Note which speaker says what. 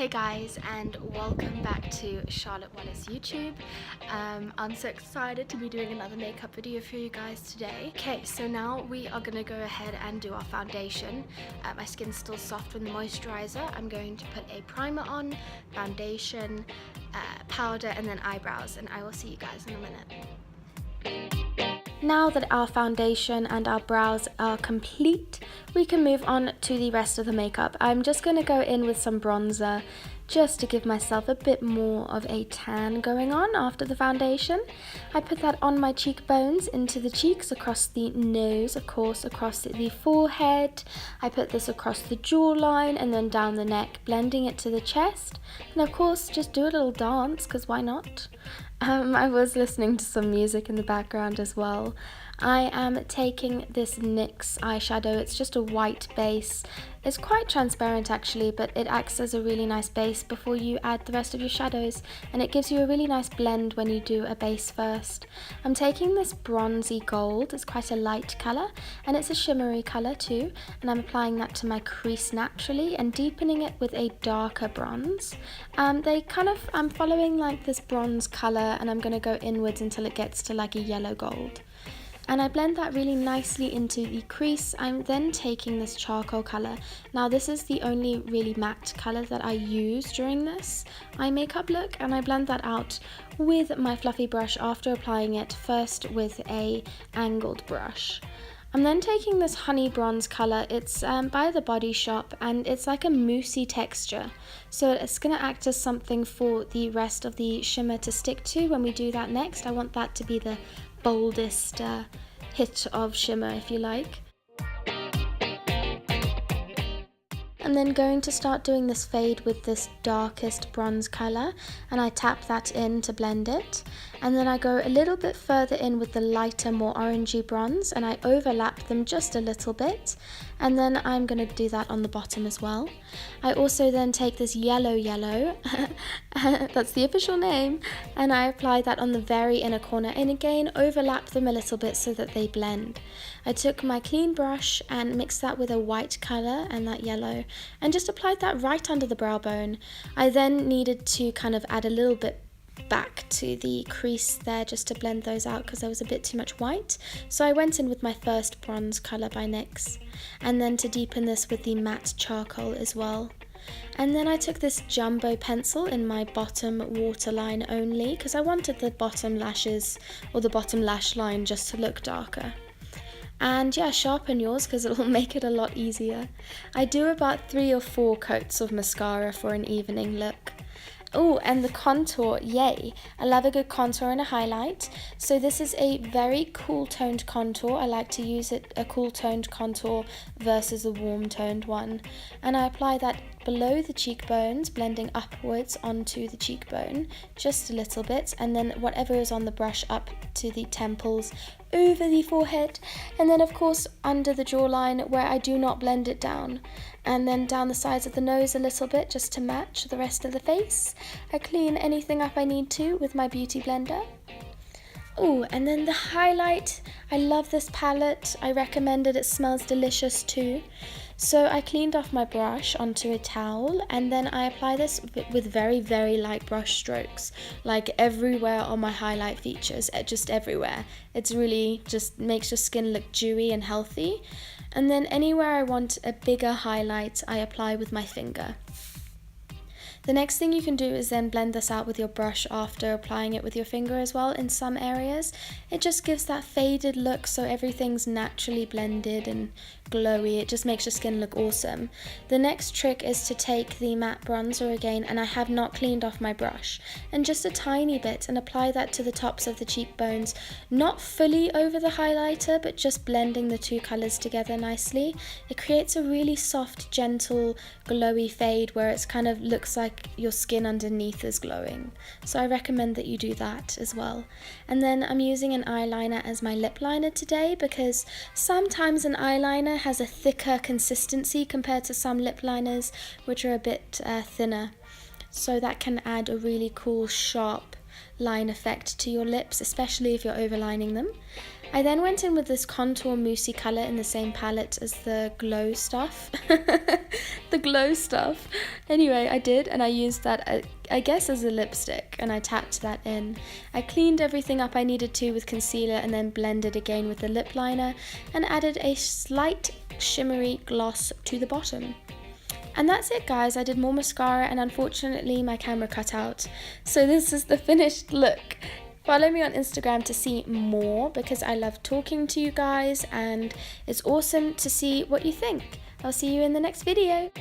Speaker 1: Hey guys, and welcome back to Charlotte Wallace YouTube. I'm so excited to be doing another makeup video for you guys today. Okay, so now we are going to go ahead and do our foundation. My skin's still soft from the moisturizer. I'm going to put a primer on, foundation, powder, and then eyebrows, and I will see you guys in a minute. Now that our foundation and our brows are complete, we can move on to the rest of the makeup. I'm just going to go in with some bronzer just to give myself a bit more of a tan going on after the foundation. I put that on my cheekbones, into the cheeks, across the nose, of course, across the forehead. I put this across the jawline and then down the neck, blending it to the chest. And of course, just do a little dance, because why not? I was listening to some music in the background as well. I am taking this NYX eyeshadow. It's just a white base. It's quite transparent actually, but it acts as a really nice base before you add the rest of your shadows, and it gives you a really nice blend when you do a base first. I'm taking this bronzy gold. It's quite a light colour, and it's a shimmery colour too, and I'm applying that to my crease naturally and deepening it with a darker bronze. I'm following like this bronze colour, and I'm going to go inwards until it gets to like a yellow gold. And I blend that really nicely into the crease. I'm then taking this charcoal colour. Now this is the only really matte colour that I use during this eye makeup look, and I blend that out with my fluffy brush after applying it first with a angled brush. I'm then taking this honey bronze colour. It's by the Body Shop, and it's like a moussey texture. So it's going to act as something for the rest of the shimmer to stick to when we do that next. I want that to be the boldest hit of shimmer, if you like. I'm then going to start doing this fade with this darkest bronze colour, and I tap that in to blend it, and then I go a little bit further in with the lighter, more orangey bronze, and I overlap them just a little bit, and then I'm going to do that on the bottom as well. I also then take this yellow that's the official name, and I apply that on the very inner corner, and again overlap them a little bit so that they blend. I took my clean brush and mixed that with a white colour and that yellow, and just applied that right under the brow bone. I then needed to kind of add a little bit back to the crease there just to blend those out because there was a bit too much white. So I went in with my first bronze colour by NYX, and then to deepen this with the matte charcoal as well. And then I took this jumbo pencil in my bottom waterline only because I wanted the bottom lashes or the bottom lash line just to look darker. And yeah, sharpen yours because it'll make it a lot easier. I do about 3 or 4 coats of mascara for an evening look. Oh, and the contour, yay! I love a good contour and a highlight. So this is a very cool toned contour. I like to use a cool toned contour versus a warm toned one. And I apply that below the cheekbones, blending upwards onto the cheekbone, just a little bit, and then whatever is on the brush up to the temples, over the forehead, and then of course under the jawline where I do not blend it down, and then down the sides of the nose a little bit just to match the rest of the face. I clean anything up I need to with my beauty blender. Oh, and then the highlight, I love this palette, I recommend it, it smells delicious too. So I cleaned off my brush onto a towel, and then I apply this with very, very light brush strokes, like everywhere on my highlight features, just everywhere. It's really just makes your skin look dewy and healthy. And then anywhere I want a bigger highlight, I apply with my finger. The next thing you can do is then blend this out with your brush after applying it with your finger as well in some areas. It just gives that faded look so everything's naturally blended and glowy. It just makes your skin look awesome. The next trick is to take the matte bronzer again, and I have not cleaned off my brush, and just a tiny bit, and apply that to the tops of the cheekbones, not fully over the highlighter, but just blending the two colours together nicely. It creates a really soft, gentle, glowy fade where it's kind of looks like your skin underneath is glowing. So I recommend that you do that as well. And then I'm using an eyeliner as my lip liner today because sometimes an eyeliner has a thicker consistency compared to some lip liners which are a bit thinner. So that can add a really cool sharp line effect to your lips, especially if you're overlining them. I then went in with this contour moussey colour in the same palette as the glow stuff. the glow stuff. Anyway, I did, and I used that, I guess, as a lipstick, and I tapped that in. I cleaned everything up I needed to with concealer and then blended again with the lip liner and added a slight shimmery gloss to the bottom. And that's it, guys. I did more mascara and unfortunately my camera cut out. So this is the finished look. Follow me on Instagram to see more because I love talking to you guys and it's awesome to see what you think. I'll see you in the next video.